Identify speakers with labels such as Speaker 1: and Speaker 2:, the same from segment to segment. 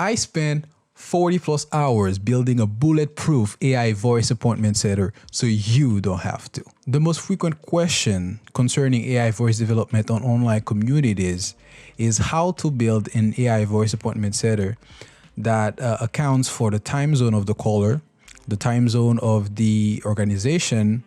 Speaker 1: I spent 40 plus hours building a bulletproof AI voice appointment setter so you don't have to. The most frequent question concerning AI voice development on online communities is how to build an AI voice appointment setter that accounts for the time zone of the caller, the time zone of the organization,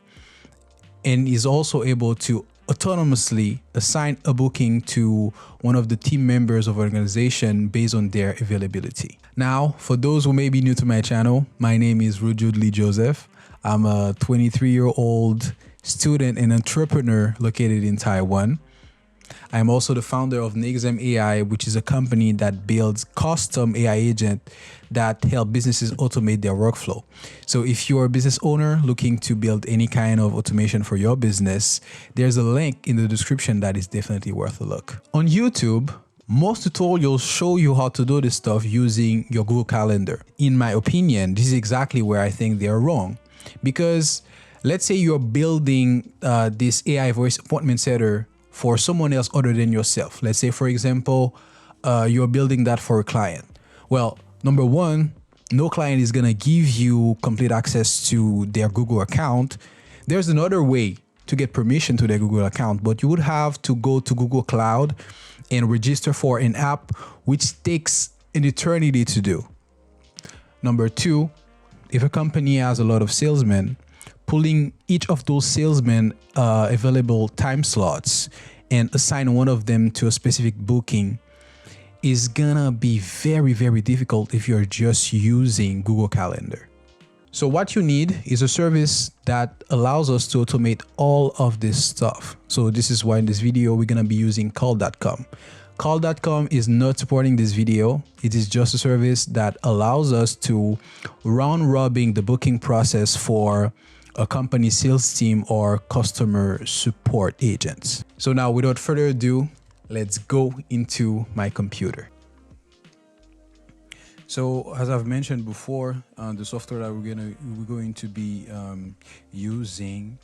Speaker 1: and is also able to autonomously assign a booking to one of the team members of an organization based on their availability. Now, for those who may be new to my channel, my name is Rujud Lee Joseph. I'm a 23-year-old student and entrepreneur located in Taiwan. I'm also the founder of Nexem AI, which is a company that builds custom AI agents that help businesses automate their workflow. So if you're a business owner looking to build any kind of automation for your business, there's a link in the description that is definitely worth a look. On YouTube, most tutorials show you how to do this stuff using your Google Calendar. In my opinion, this is exactly where I think they're wrong. Because let's say you're building this AI voice appointment setter for someone else other than yourself. Let's say, for example, you're building that for a client. Well, number one, no client is gonna give you complete access to their Google account. There's another way to get permission to their Google account, but you would have to go to Google Cloud and register for an app, which takes an eternity to do. Number two, if a company has a lot of salesmen, pulling each of those salesmen available time slots and assign one of them to a specific booking is gonna be very, very difficult if you're just using Google Calendar. So what you need is a service that allows us to automate all of this stuff. So this is why in this video, we're gonna be using Call.com. Call.com is not supporting this video. It is just a service that allows us to round robin the booking process for a company sales team or customer support agents. So now without further ado, let's go into my computer. So as I've mentioned before, the software that we're going to be using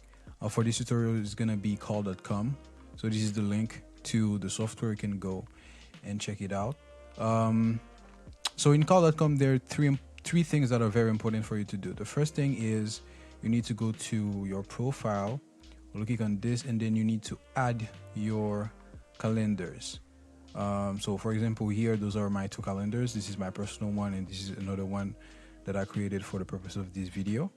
Speaker 1: for this tutorial is going to be Call.com. So this is the link to the software. You can go and check it out. So in Call.com, there are three things that are very important for you to do. The first thing is you need to go to your profile, click on this, and then you need to add your calendars. So for example, here, those are my two calendars. This is my personal one, and this is another one that I created for the purpose of this video.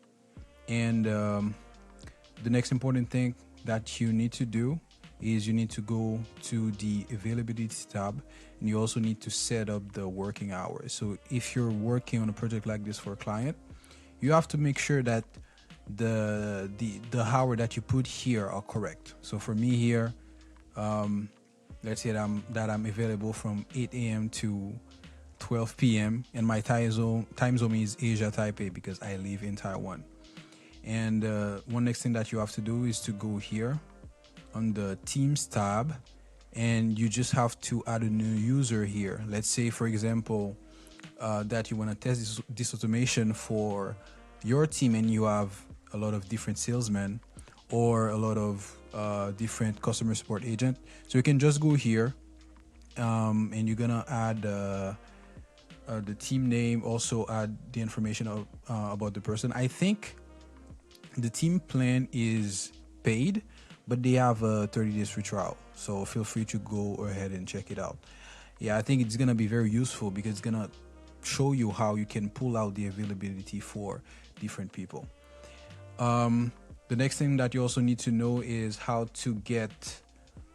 Speaker 1: And the next important thing that you need to do is you need to go to the availability tab, and you also need to set up the working hours. So if you're working on a project like this for a client, you have to make sure that the hour that you put here are correct. So for me here, let's say that I'm available from 8 a.m. to 12 p.m. and my time zone is Asia Taipei because I live in Taiwan. And one next thing that you have to do is to go here on the Teams tab, and you just have to add a new user here. Let's say, for example, that you want to test this automation for your team, and you have a lot of different salesmen or a lot of different customer support agent. So you can just go here and you're gonna add the team name, also add the information about the person. I think the team plan is paid, but they have a 30 days free trial. So feel free to go ahead and check it out. Yeah, I think it's gonna be very useful because it's gonna show you how you can pull out the availability for different people. The next thing that you also need to know is how to get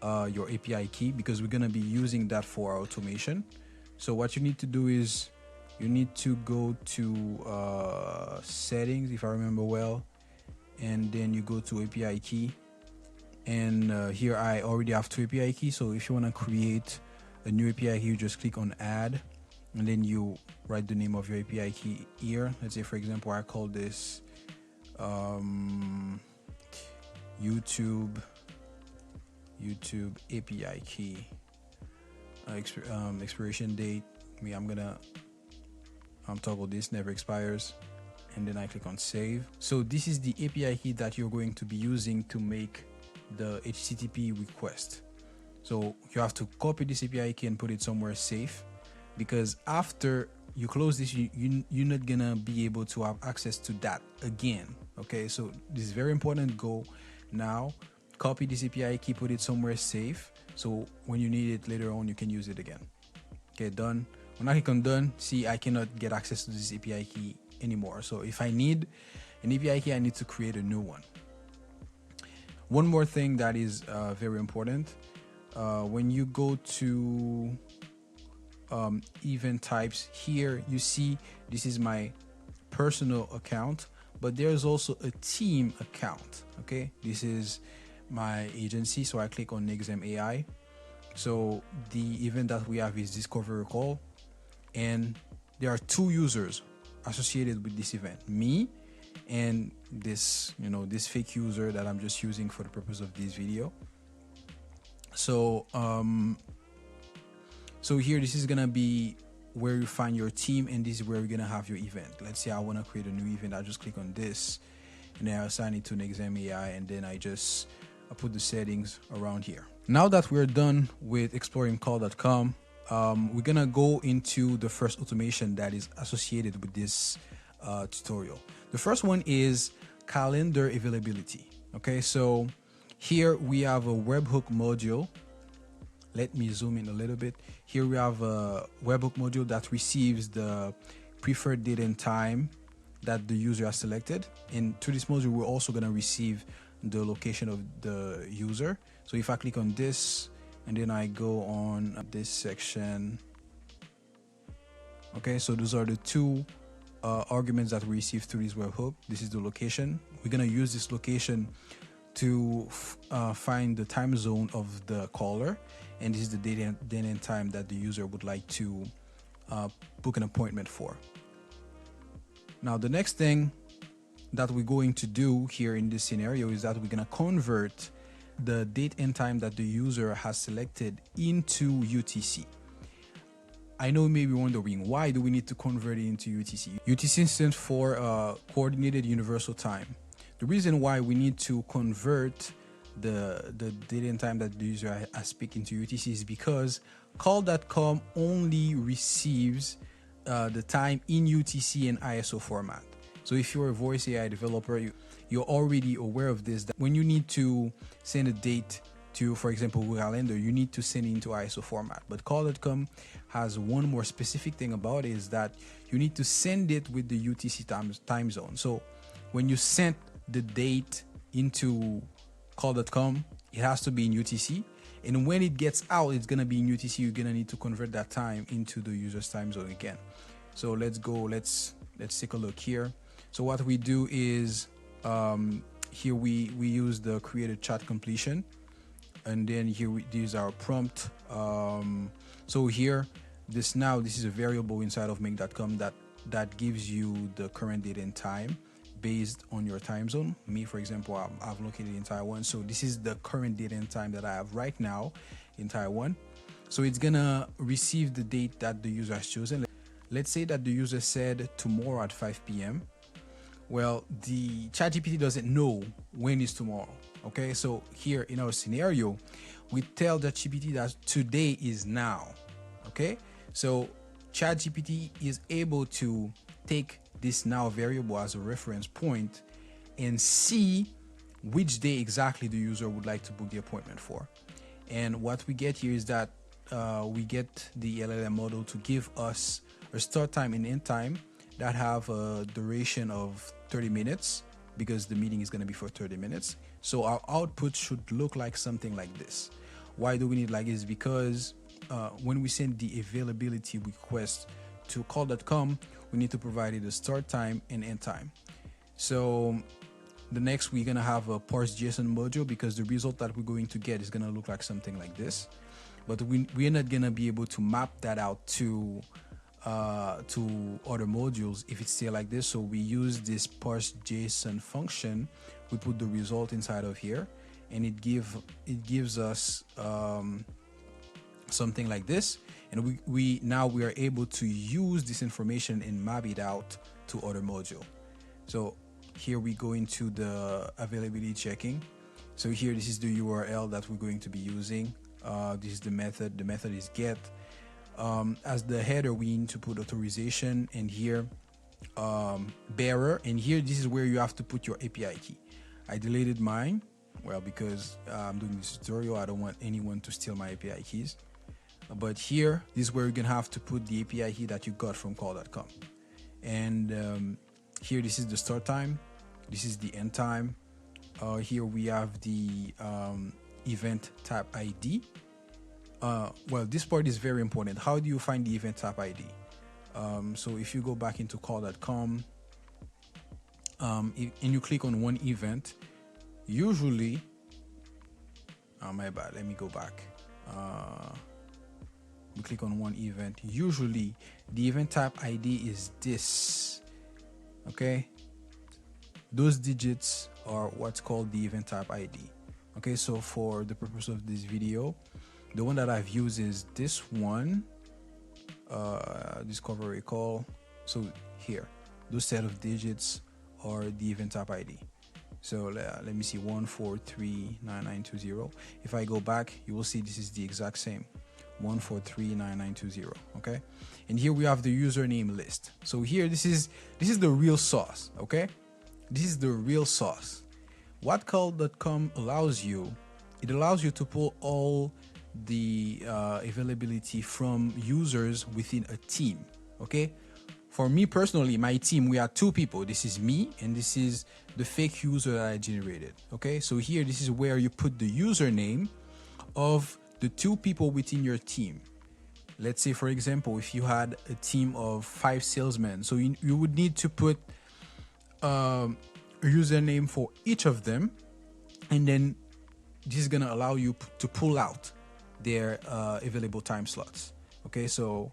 Speaker 1: your API key, because we're going to be using that for our automation. So what you need to do is you need to go to settings, if I remember well, and then you go to API key. And here I already have two API keys. So if you want to create a new API key, you just click on add, and then you write the name of your API key here. Let's say, for example, I call this YouTube API key, expiration date. I'm gonna toggle this, never expires, and then I click on save. So this is the API key that you're going to be using to make the HTTP request. So you have to copy this API key and put it somewhere safe, because after you close this, you're not gonna be able to have access to that again. Okay, so this is very important. Go now, copy this API key, put it somewhere safe, so when you need it later on, you can use it again. Okay, done. When I click on done, see, I cannot get access to this API key anymore. So if I need an API key, I need to create a new one. One more thing that is very important, when you go to event types, here you see this is my personal account, but there's also a team account. Okay, this is my agency, so I click on Exam AI. So the event that we have is discovery call, and there are 2 users associated with this event, me and this, this fake user that I'm just using for the purpose of this video. So so here, this is gonna be where you find your team, and this is where you're gonna have your event. Let's say I want to create a new event. I just click on this, and then I assign it to an Exam AI, and then I put the settings around here. Now that we're done with exploring Call.com, we're gonna go into the first automation that is associated with this tutorial. The first one is calendar availability. Okay, so here we have a webhook module. Let me zoom in a little bit. Here we have a webhook module that receives the preferred date and time that the user has selected. And through this module, we're also going to receive the location of the user. So if I click on this and then I go on this section, okay, so those are the 2 arguments that we receive through this webhook. This is the location. We're going to use this location to find the time zone of the caller, and this is the date and time that the user would like to book an appointment for. Now, the next thing that we're going to do here in this scenario is that we're going to convert the date and time that the user has selected into UTC. I know you may be wondering, why do we need to convert it into UTC? UTC stands for Coordinated Universal Time. The reason why we need to convert the date and time that the user has picked into UTC is because Call.com only receives the time in UTC and ISO format. So if you're a voice AI developer, you're already aware of this, that when you need to send a date to, for example, Google Calendar, you need to send it into ISO format. But Call.com has one more specific thing about it, is that you need to send it with the UTC time zone. So when you send the date into Call.com, it has to be in UTC. And when it gets out, it's going to be in UTC. You're going to need to convert that time into the user's time zone again. So let's go, let's take a look here. So what we do is, here we use the created chat completion, and then here we use our prompt. So here, this is a variable inside of make.com that gives you the current date and time based on your time zone. Me, for example, I've located in Taiwan, so this is the current date and time that I have right now in Taiwan. So it's gonna receive the date that the user has chosen. Let's say that the user said tomorrow at 5 p.m. Well, the ChatGPT doesn't know when is tomorrow. Okay, so here in our scenario, we tell the GPT that today is now. Okay, so ChatGPT is able to take this now variable as a reference point and see which day exactly the user would like to book the appointment for. And what we get here is that we get the LLM model to give us a start time and end time that have a duration of 30 minutes because the meeting is going to be for 30 minutes. So our output should look like something like this. Why do we need like this? Because when we send the availability request to Call.com, we need to provide it a start time and end time. So the next, we're going to have a parse JSON module, because the result that we're going to get is going to look like something like this. But we're not going to be able to map that out to other modules if it's still like this. So we use this parse JSON function. We put the result inside of here, and it gives us something like this. And we are able to use this information and map it out to other module. So here we go into the availability checking. So here, this is the URL that we're going to be using. This is the method. The method is get. As the header, we need to put authorization, and here bearer, and here this is where you have to put your API key. I deleted mine, well, because I'm doing this tutorial. I don't want anyone to steal my API keys. But here, this is where you're gonna have to put the API key that you got from call.com. And here, this is the start time. This is the end time. Here we have the event type ID. Well, this part is very important. How do you find the event type ID? So if you go back into call.com and you click on one event, usually, my bad, let me go back. We click on one event. Usually the event type ID is this, okay? Those digits are what's called the event type ID. Okay, so for the purpose of this video, the one that I've used is this one, discovery call. So here, those set of digits are the event type ID. So let me see, 1439920. If I go back, you will see this is the exact same, 1439920. Okay, and here we have the username list. So here, this is the real sauce. Okay, this is the real sauce. What call.com allows you, it allows you to pull all the availability from users within a team. Okay, for me personally, my team, we are 2 people. This is me, and this is the fake user that I generated. Okay, so here, this is where you put the username of the 2 people within your team. Let's say, for example, if you had a team of 5 salesmen, so you would need to put a username for each of them, and then this is gonna allow you to pull out their available time slots. Okay, so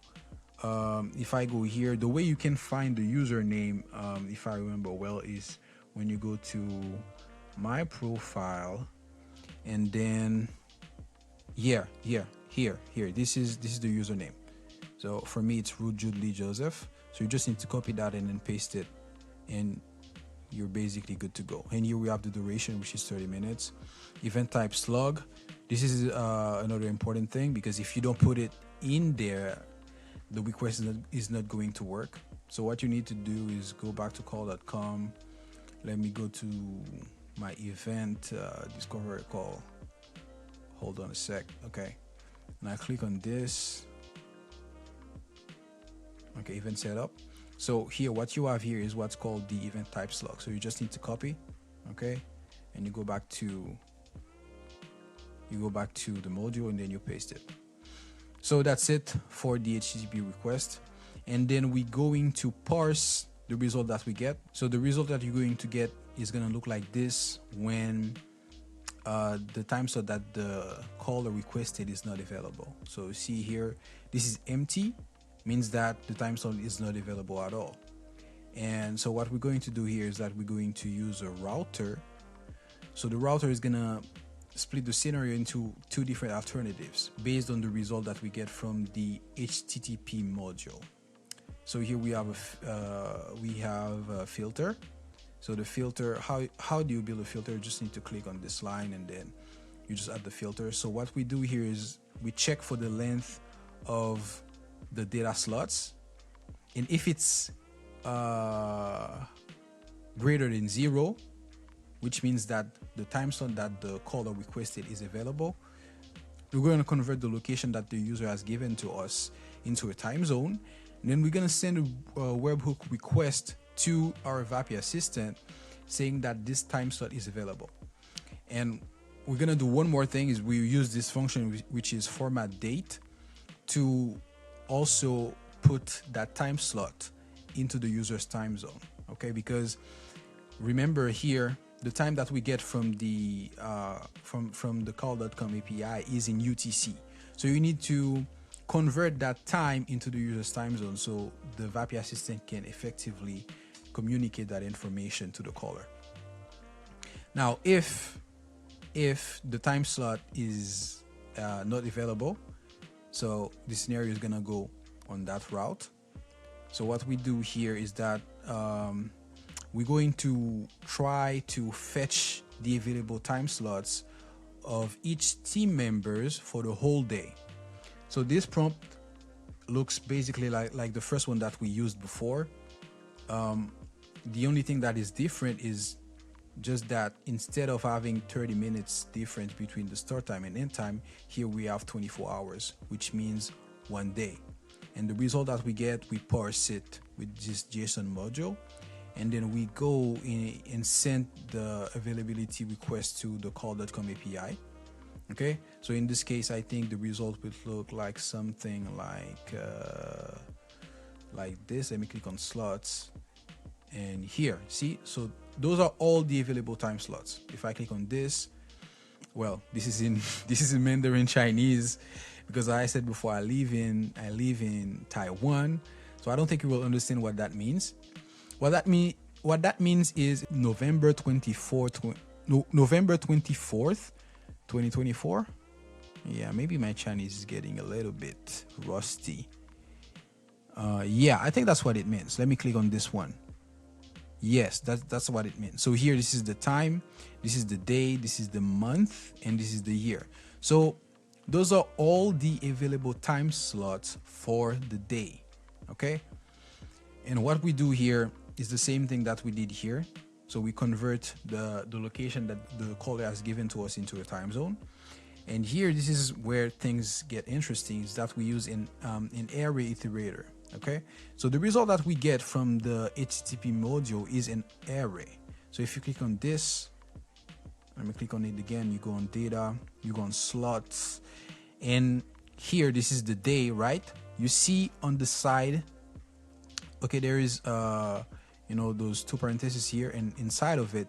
Speaker 1: if I go here, the way you can find the username, if I remember well, is when you go to my profile, and then here, this is the username. So for me, it's Ruth Jude Lee Joseph. So you just need to copy that and then paste it, and you're basically good to go. And here we have the duration, which is 30 minutes. Event type slug. This is another important thing, because if you don't put it in there, the request is not going to work. So what you need to do is go back to call.com. Let me go to my event, discovery call. Hold on a sec. Okay, and I click on this. Okay, event setup. So here, what you have here is what's called the event type slug. So you just need to copy, okay, and you go back to the module, and then you paste it. So that's it for the HTTP request. And then we're going to parse the result that we get. So the result that you're going to get is going to look like this when the time slot that the caller requested is not available. So see here, this is empty, means that the time slot is not available at all. And so what we're going to do here is that we're going to use a router. So the router is going to split the scenario into 2 different alternatives based on the result that we get from the HTTP module. So here we have a filter. So the filter, how do you build a filter? You just need to click on this line, and then you just add the filter. So what we do here is we check for the length of the data slots, and if it's greater than 0, which means that the time slot that the caller requested is available, we're going to convert the location that the user has given to us into a time zone. And then we're going to send a webhook request to our VAPI assistant saying that this time slot is available. And we're going to do one more thing, is we use this function, which is format date, to also put that time slot into the user's time zone. Okay, because remember here, the time that we get from the call.com API is in UTC. So you need to convert that time into the user's time zone so the VAPI assistant can effectively communicate that information to the caller. Now, if the time slot is not available, so the scenario is gonna go on that route. So what we do here is that we're going to try to fetch the available time slots of each team members for the whole day. So this prompt looks basically like the first one that we used before. The only thing that is different is just that instead of having 30 minutes difference between the start time and end time, here we have 24 hours, which means 1 day. And the result that we get, we parse it with this JSON module, and then we go in and send the availability request to the call.com API. Okay, so in this case, I think the result would look like something like this. Let me click on slots, and here, see, so those are all the available time slots. If I click on this, well, this is in Mandarin Chinese, because I said before I live in Taiwan, so I don't think you will understand what that means. What that means is November 24th, 2024. Yeah, maybe my Chinese is getting a little bit rusty. Yeah, I think that's what it means. Let me click on this one. Yes, that's what it means. So here, this is the time, this is the day, this is the month, and this is the year. So those are all the available time slots for the day. Okay, and what we do here is the same thing that we did here. So we convert the location that the caller has given to us into a time zone. And here, this is where things get interesting, is that we use an array iterator. Okay, so the result that we get from the HTTP module is an array. So if you click on this, let me click on it again, you go on data, you go on slots, and here, this is the day, right? You see on the side, okay, there is those two parentheses here, and inside of it,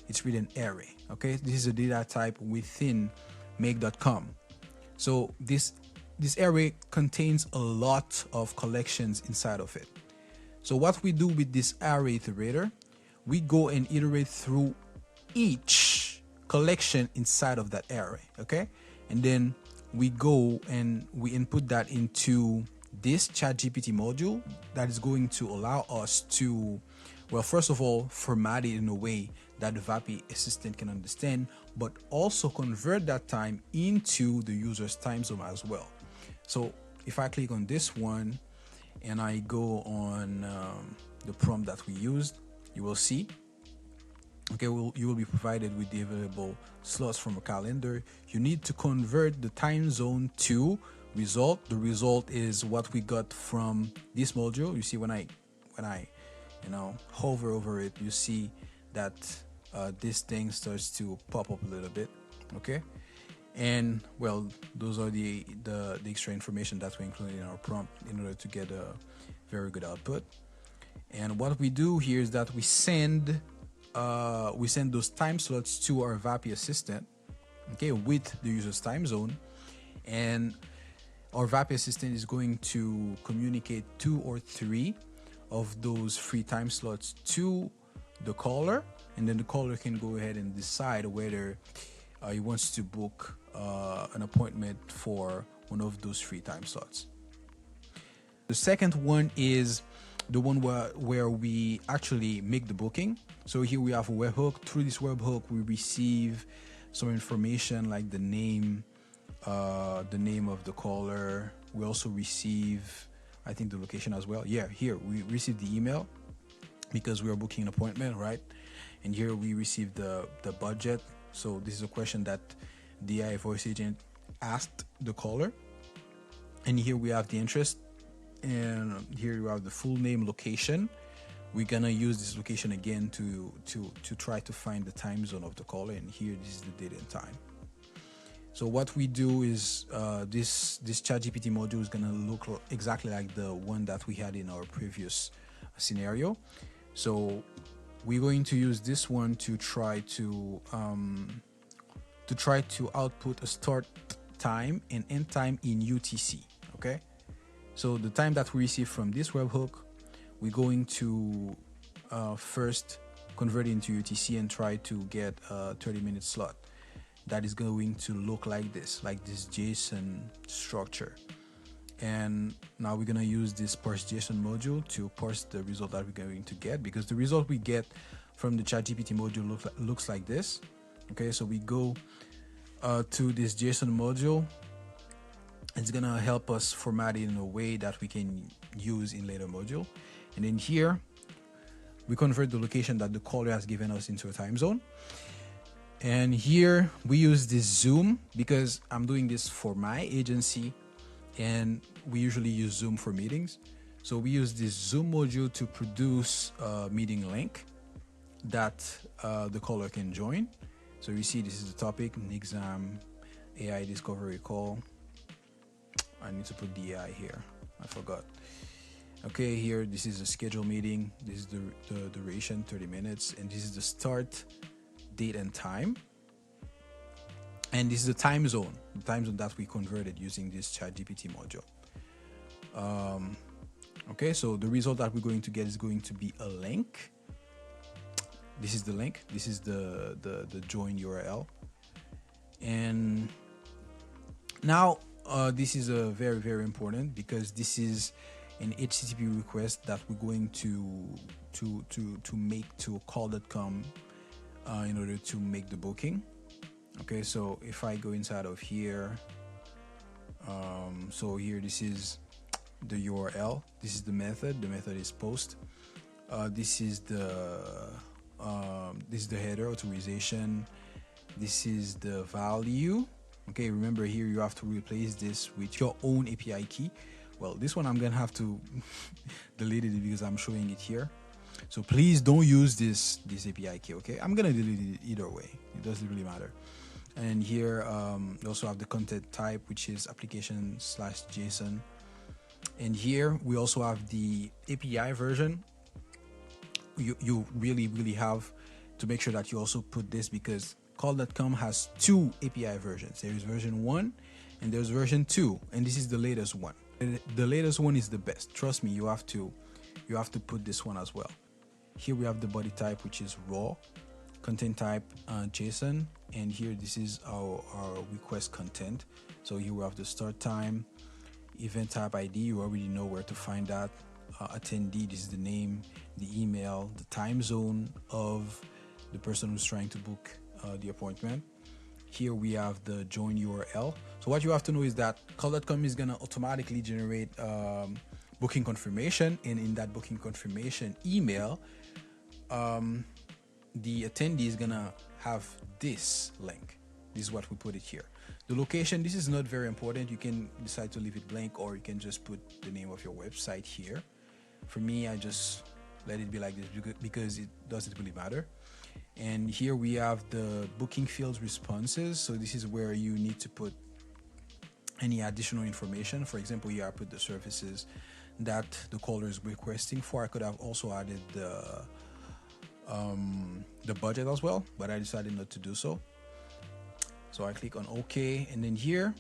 Speaker 1: it's written array. Okay, this is a data type within make.com. So this array contains a lot of collections inside of it. So what we do with this array iterator, we go and iterate through each collection inside of that array. Okay, and then we go and we input that into this ChatGPT module that is going to allow us to, well, first of all, format it in a way that the VAPI assistant can understand, but also convert that time into the user's time zone as well. So if I click on this one and I go on the prompt that we used, you will see, okay, you will be provided with the available slots from a calendar. You need to convert the time zone to result. The result is what we got from this module. You see, when I hover over it, you see that this thing starts to pop up a little bit. Okay, and well, those are the extra information that we included in our prompt in order to get a very good output. And what we do here is that we send those time slots to our VAPI assistant, okay, with the user's time zone, and our VAPI assistant is going to communicate 2 or 3 of those free time slots to the caller, and then the caller can go ahead and decide whether he wants to book an appointment for one of those free time slots. The second one is the one where we actually make the booking. So here we have a webhook. Through this webhook, we receive some information like the name of the caller. We also receive, I think, the location as well. Yeah, here we receive the email because we are booking an appointment, right? And here we receive the budget. So this is a question that the AI voice agent asked the caller. And here we have the interest, and here you have the full name, location. We're gonna use this location again to try to find the time zone of the caller, and here this is the date and time. So what we do is this ChatGPT module is gonna look exactly like the one that we had in our previous scenario. So we're going to use this one to try to output a start time and end time in UTC. Okay, so the time that we receive from this webhook, we're going to first convert it into UTC and try to get a 30-minute slot that is going to look like this JSON structure. And now we're going to use this parse JSON module to parse the result that we're going to get, because the result we get from the ChatGPT module looks like this. Okay, so we go to this JSON module, It's gonna help us format it in a way that we can use in later module. And then here we convert the location that the caller has given us into a time zone. And here we use this Zoom because I'm doing this for my agency, and we usually use Zoom for meetings. So we use this Zoom module to produce a meeting link that the caller can join. So you see, this is the topic, exam, AI discovery call. I need to put the AI here. I forgot. Okay, here, this is a schedule meeting. This is the duration, 30 minutes. And this is the start, date, and time. And this is the time zone that we converted using this ChatGPT module. Okay, so the result that we're going to get is going to be a link. This is the link. This is the join URL. And now this is a very, very important, because this is an HTTP request that we're going to make to call.com in order to make the booking. Okay, so if I go inside of here, so here, this is the URL. This is the method. The method is post. This is the header, authorization. This is the value. Okay, remember here you have to replace this with your own API key. Well, this one I'm gonna have to delete it because I'm showing it here. So please don't use this API key. Okay, I'm gonna delete it either way. It doesn't really matter. And here you also have the content type, which is application/JSON. And here we also have the API version. You really have to make sure that you also put this, because call.com has two API versions. There is version 1 and there's version 2, and this is the latest one. The latest one is the best. Trust me, you have to put this one as well. Here we have the body type, which is raw, content type JSON, and here this is our request content. So here we have the start time, event type ID, you already know where to find that. Attendee, this is the name, the email, the time zone of the person who's trying to book the appointment. Here we have the join URL. So what you have to know is that call.com is gonna automatically generate booking confirmation, and in that booking confirmation email, the attendee is gonna have this link. This is what we put it here. The location, this is not very important. You can decide to leave it blank, or you can just put the name of your website here. For me, I just let it be like this because it doesn't really matter. And here we have the booking fields responses. So this is where you need to put any additional information. For example, here I put the services that the caller is requesting for. I could have also added the budget as well, but I decided not to do so. So I click on OK, and then here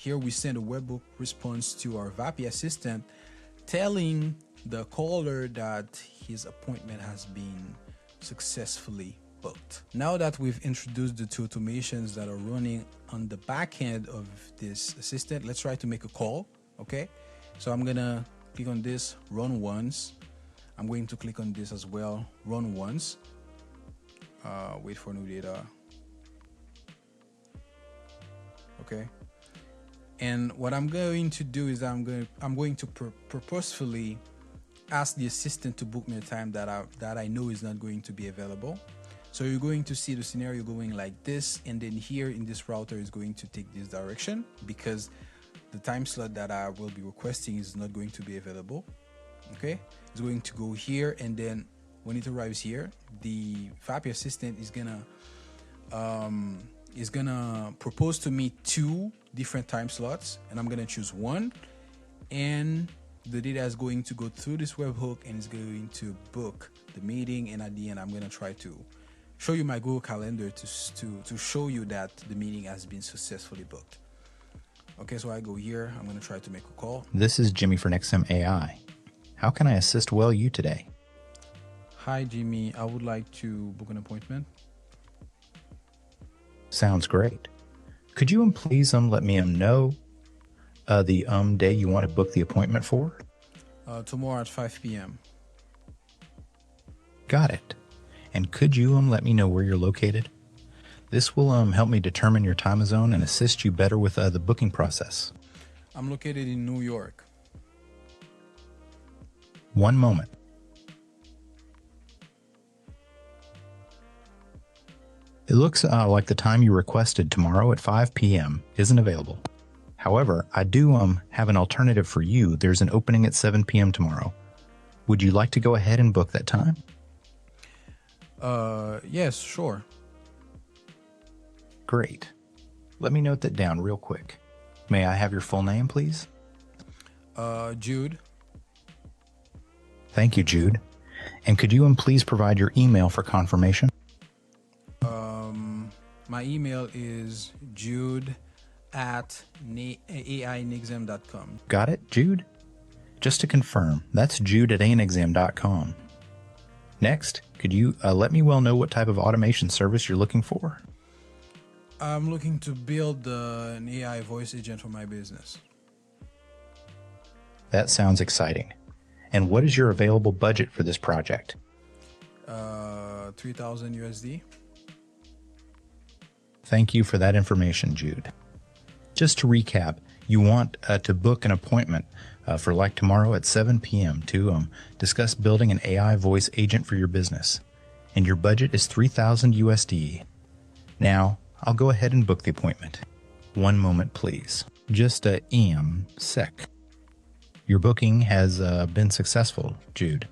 Speaker 1: we send a webhook response to our VAPI assistant, telling the caller that his appointment has been successfully booked. Now that we've introduced the two automations that are running on the back end of this assistant, let's try to make a call. Okay, so I'm gonna click on this, run once. I'm going to click on this as well, run once. Wait for new data. Okay, and what I'm going to do is I'm going to purposefully ask the assistant to book me a time that I know is not going to be available. So you're going to see the scenario going like this, and then here in this router is going to take this direction because the time slot that I will be requesting is not going to be available. Okay, it's going to go here, and then when it arrives here, the VAPI assistant is gonna propose to me two different time slots, and I'm gonna choose one, and the data is going to go through this webhook and it's going to book the meeting. And at the end, I'm gonna try to show you my Google Calendar to show you that the meeting has been successfully booked. Okay, so I go here, I'm gonna try to make a call.
Speaker 2: This is Jimmy for Nexum AI. How can I assist well you today?
Speaker 1: Hi Jimmy, I would like to book an appointment.
Speaker 2: Sounds great. Could you please let me know the day you want to book the appointment for?
Speaker 1: Tomorrow at 5 p.m.
Speaker 2: Got it. And could you let me know where you're located? This will help me determine your time zone and assist you better with the booking process.
Speaker 1: I'm located in New York.
Speaker 2: One moment. It looks like the time you requested tomorrow at 5 p.m. isn't available. However, I do have an alternative for you. There's an opening at 7 p.m. tomorrow. Would you like to go ahead and book that time?
Speaker 1: Yes, sure.
Speaker 2: Great. Let me note that down real quick. May I have your full name, please?
Speaker 1: Jude.
Speaker 2: Thank you, Jude. And could you please provide your email for confirmation?
Speaker 1: My email is jude@ainexam.com.
Speaker 2: Got it, Jude? Just to confirm, that's jude@ainexam.com. Next, could you let me well know what type of automation service you're looking for?
Speaker 1: I'm looking to build an AI voice agent for my business.
Speaker 2: That sounds exciting. And what is your available budget for this project?
Speaker 1: 3,000 USD.
Speaker 2: Thank you for that information, Jude. Just to recap, you want to book an appointment for like tomorrow at 7 p.m. to discuss building an AI voice agent for your business. And your budget is 3,000 USD. Now, I'll go ahead and book the appointment. One moment, please. Just a sec. Your booking has been successful, Jude.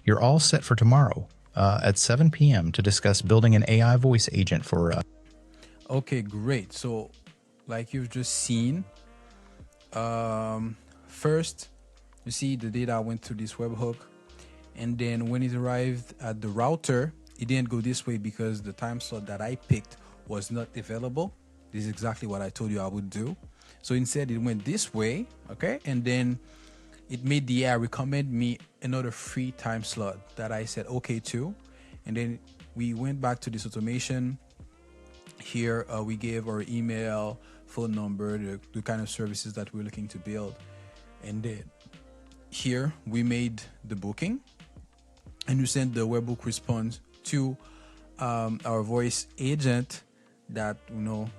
Speaker 2: You're all set for tomorrow at 7 p.m. to discuss building an AI voice agent for...
Speaker 1: Okay, great. So, like you've just seen, first, you see the data went through this webhook, and then when it arrived at the router, it didn't go this way because the time slot that I picked was not available. This is exactly what I told you I would do. So instead, it went this way, okay? And then it made the AI recommend me another free time slot that I said okay to. And then we went back to this automation. Here we gave our email, phone number, the kind of services that we're looking to build. And then here we made the booking, and we sent the webhook response to our voice agent that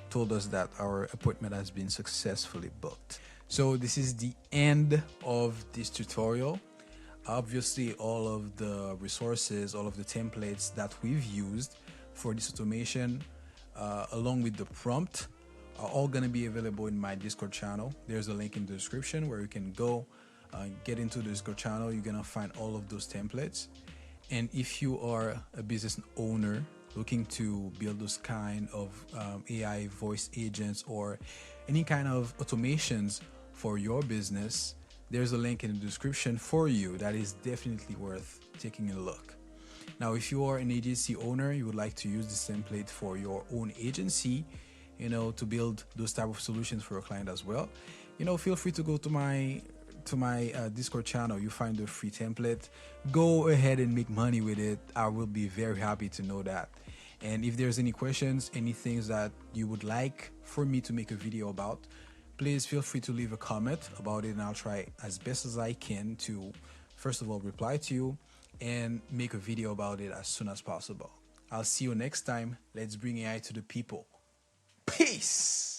Speaker 1: told us that our appointment has been successfully booked. So this is the end of this tutorial. Obviously, all of the resources, all of the templates that we've used for this automation, along with the prompt, are all going to be available in my Discord channel. There's a link in the description where you can go get into the Discord channel. You're going to find all of those templates. And if you are a business owner looking to build those kind of AI voice agents or any kind of automations for your business, there's a link in the description for you that is definitely worth taking a look. Now, if you are an agency owner, you would like to use this template for your own agency, to build those type of solutions for your client as well, feel free to go to my Discord channel. You find the free template. Go ahead and make money with it. I will be very happy to know that. And if there's any questions, any things that you would like for me to make a video about, please feel free to leave a comment about it, and I'll try as best as I can to, first of all, reply to you and make a video about it as soon as possible. I'll see you next time. Let's bring AI to the people. Peace.